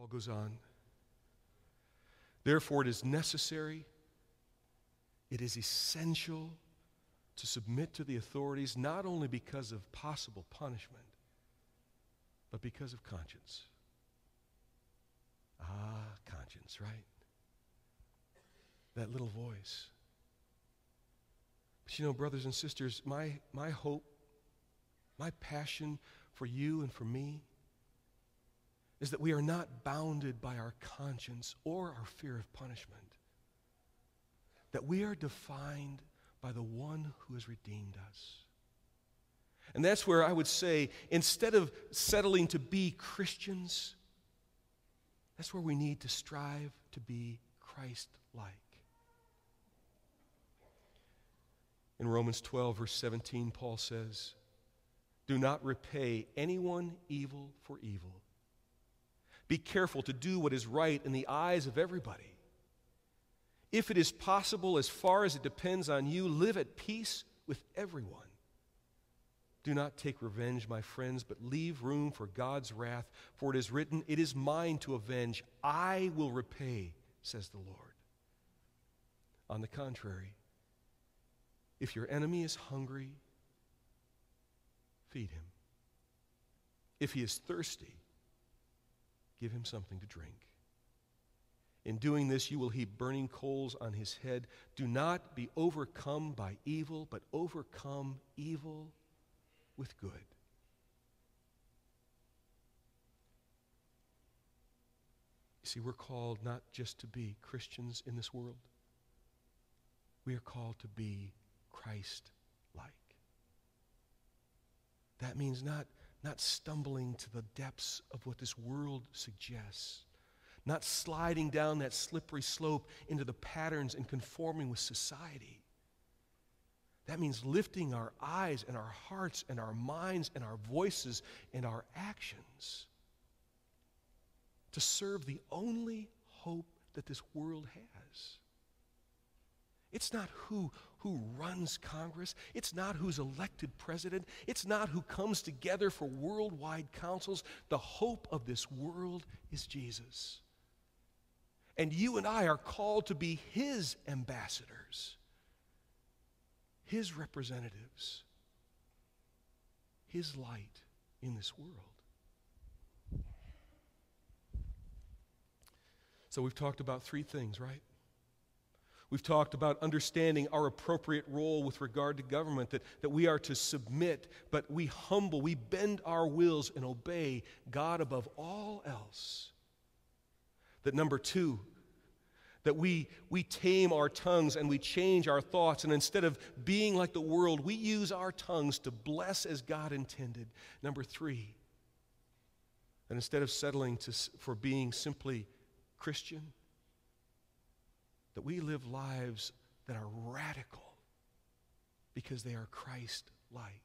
Paul goes on. Therefore, it is necessary, it is essential to submit to the authorities, not only because of possible punishment, but because of conscience. Conscience, right? That little voice. But you know, brothers and sisters, my hope, my passion for you and for me is that we are not bounded by our conscience or our fear of punishment. That we are defined by the one who has redeemed us. And that's where I would say, instead of settling to be Christians, that's where we need to strive to be Christ-like. In Romans 12, verse 17, Paul says, "Do not repay anyone evil for evil. Be careful to do what is right in the eyes of everybody. If it is possible, as far as it depends on you, live at peace with everyone. Do not take revenge, my friends, but leave room for God's wrath, for it is written, 'It is mine to avenge. I will repay,' says the Lord." On the contrary, if your enemy is hungry, feed him. If he is thirsty, give him something to drink. In doing this, you will heap burning coals on his head. Do not be overcome by evil, but overcome evil with good. You see, we're called not just to be Christians in this world. We are called to be Christ-like. That means not stumbling to the depths of what this world suggests, not sliding down that slippery slope into the patterns and conforming with society. That means lifting our eyes and our hearts and our minds and our voices and our actions to serve the only hope that this world has. It's not who runs Congress. It's not who's elected president. It's not who comes together for worldwide councils. The hope of this world is Jesus. And you and I are called to be his ambassadors, his representatives, his light in this world. So we've talked about three things, right? We've talked about understanding our appropriate role with regard to government, that we are to submit, but we bend our wills and obey God above all else. That number two, that we tame our tongues and we change our thoughts, and instead of being like the world, we use our tongues to bless as God intended. Number three, that instead of settling for being simply Christian, that we live lives that are radical because they are Christ-like.